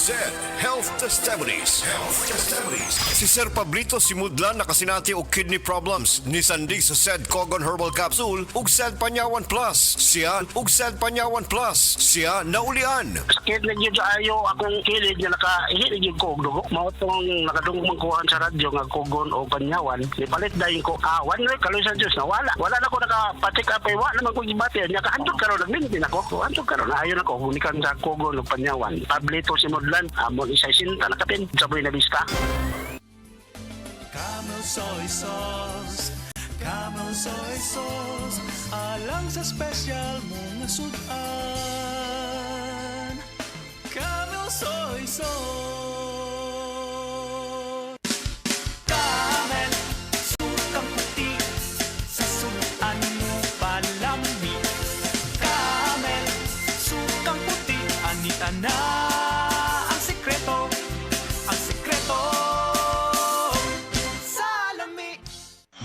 Zed Health Testimonies. Si Sir Pablito Simudlan nakasinati og kidney problems ni sandig sa Zed Cogon Herbal Capsule ug Zed Panyawan Plus. Siya ug Zed Panyawan Plus. Siya naulian. Sakit na gyud ayo akong kilid nga nakahili gyud ko og dugo. Mao tong nakadungog man kuhan sa radyo nga Cogon o Panyawan. Nipalit dayon ko one week kaloy sa Dios na wala na ko nakapatik apay wa naman ko gibati nya kaadto karon nagminti nako. Anto karon ayo na ko hunikan sa Cogon o Panyawan. Pablito Simudlan amon isa sinta nakapin sa Buena Vista. Camel soy sauce, Camel soy sauce, alang sa special mong sudan. Camel soy sauce. Camel, sukang puti, sa sudan mo palami. Camel, sukang puti, anita na ang sekreto, ang sekreto.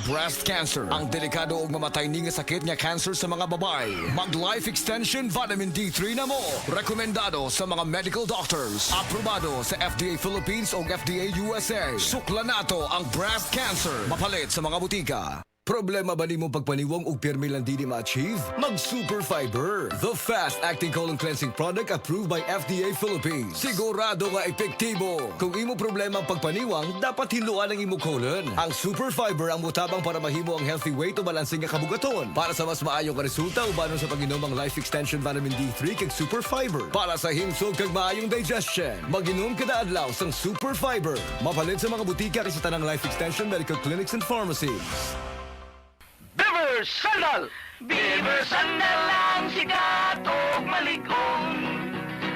Breast cancer, ang delikado ug mamatay ni nga sakit nga cancer sa mga babae. Mag-life extension vitamin D3 na mo. Rekomendado sa mga medical doctors. Aprobado sa FDA Philippines o FDA USA. Sukla nato ang breast cancer. Mapalit sa mga butika. Problema ba ni mo pagpaniwang ug pirmi lang di ma-achieve? Mag Super Fiber, the fast-acting colon cleansing product approved by FDA Philippines. Sigurado nga epektibo. Kung imo problema ang pagpaniwang, dapat hiluan ang imo colon. Ang Super Fiber ang mutabang para mahimo ang healthy weight o balansing nga kabugaton. Para sa mas maayo nga resulta ubanon sa pag-inom ang Life Extension Vitamin D3 kag Super Fiber. Para sa himsog kag maayong digestion, mag-inom kada adlaw sang Super Fiber. Mapalit sa mga butika kay sa tanang Life Extension Medical Clinics and Pharmacies. Beaver Sandal! Beaver Sandal ang sikat o malikong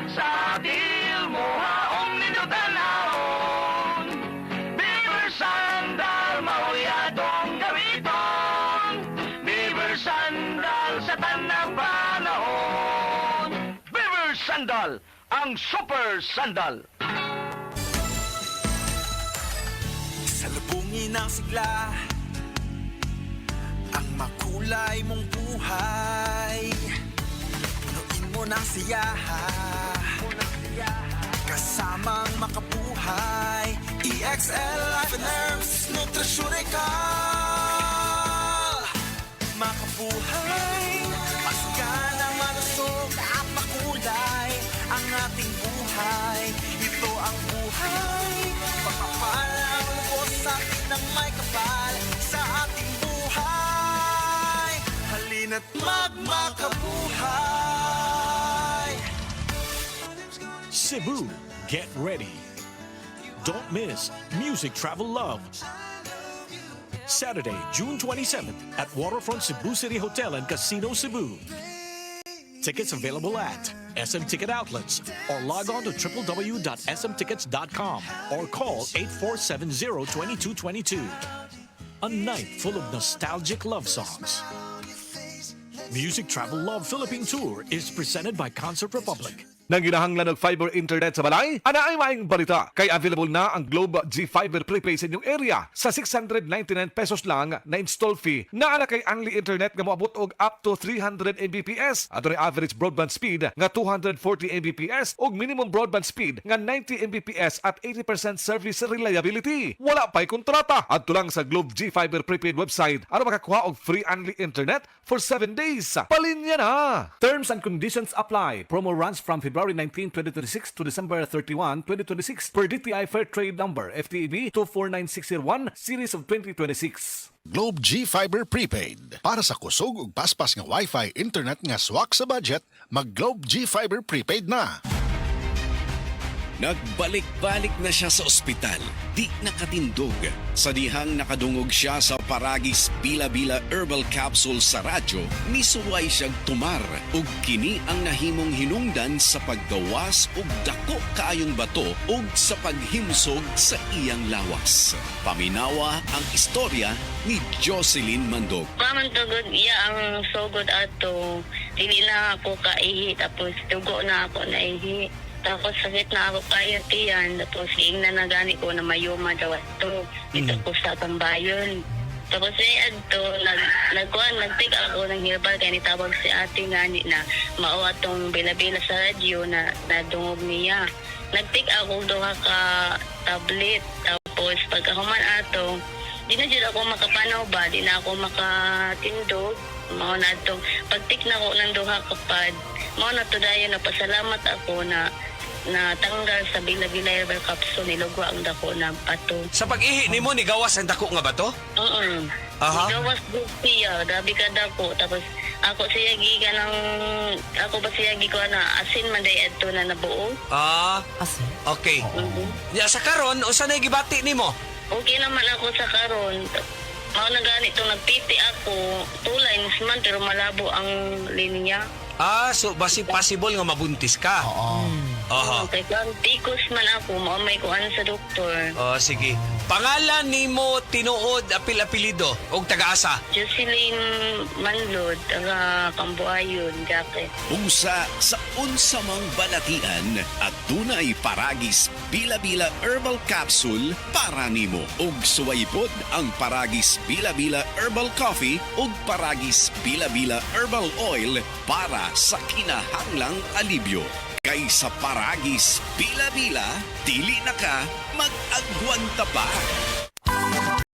sa dil mo haong ninutanahon. Beaver Sandal, mahuyadong gamiton. Beaver Sandal sa tanang panahon. Beaver Sandal, ang super sandal. Salubungin ang sigla, ang makulay mong buhay. Punuin mo ng siyaha, kasamang makabuhay. EXL Life and Herbs Nutriceutical. Makabuhay, masigana, malusog at makulay ang ating buhay. Ito ang buhay, pagpapalang lubos sa atin ng may kapal sa ating buhay. Halina't magmakabuhay. Cebu, get ready. Don't miss Music Travel Love. Saturday, June 27th at Waterfront Cebu City Hotel and Casino Cebu. Tickets available at SM Ticket Outlets or log on to www.smtickets.com or call 8470-2222. A night full of nostalgic love songs. Music Travel Love Philippine Tour is presented by Concert Republic. Nang ginahanglan ng fiber internet sa balay, ana ay maayong balita. Kay available na ang Globe G Fiber prepaid sa inyong area sa 699 pesos lang na install fee. Naana kay only internet nga moabot og up to 300 Mbps. Ato rin average broadband speed nga 240 Mbps ug minimum broadband speed nga 90 Mbps at 80% service reliability. Wala pa'y kontrata. Adto lang sa Globe G Fiber prepaid website aron makakuha og free only internet for 7 days. Palinya na. Terms and conditions apply. Promo runs from February 19, 2026 to December 31, 2026 per DTI Fair Trade Number FTEB 249601 Series of 2026. Globe G Fiber Prepaid. Para sa kusog ug paspas nga Wi-Fi internet nga swak sa budget, mag Globe G Fiber Prepaid na. Nagbalik-balik na siya sa ospital, di nakatindog. Sa dihang nakadungog siya sa Paragis Bila-Bila Herbal Capsule sa radyo, misuway siyang tumar ug kini ang nahimong hinungdan sa paggawas ug dako kaayong bato ug sa paghimsog sa iyang lawas. Paminawa ang istorya ni Jocelyn Mandog. Paman tugod iya ang sugod ato. Dili na ako kaihi tapos dugo na ako naihi. Tapos sakit na ako kayo tiyan. Tapos na nagani ko na mayuma daw ito. Dito ko sa Tambayon. Tapos adto nagtik ako ng herbal kay nitawag si ate nga ni na mao atong bila-bila sa radyo na nadungog niya. Nagtik ako duha ka tablet. Tapos pagkahuman ato, di na jud ako makapanaw ba, di na ako makatindog. Mao na atong pagtik na ko ng duha ka pad. Mao na to dayon na pasalamat ako na tanggal sa bila-bila herbal capsule nilugwa ang dako na pato. Sa pag-ihi nimo ni gawas ang dako nga bato? Aha. Gawas siya, grabe ka dako. Tapos ako siya giga ng ako ba siya giga na asin man day adto na nabuo. Okay. Ya sa karon usa na gibati nimo? Okay naman ako sa karon. Mao na ganito nagtiti ako. Tulay man pero malabo ang linya. So basi possible nga mabuntis ka. Aha. Kay kan tikos man ako, mao may kuan sa doktor. Sige. Pangalan nimo tinuod apil-apelido og taga-asa? Jocelyn Manlod, taga Cambuayon, Gake. Usa sa unsa mang balatian at dunay Paragis Bila-Bila Herbal Capsule para nimo. Ug suwaypod ang Paragis Bila-Bila Herbal Coffee ug Paragis Bila-Bila Herbal Oil para sa kinahanglang alibyo. Kay sa Paragis Bila-Bila, dili na ka mag-agwanta pa.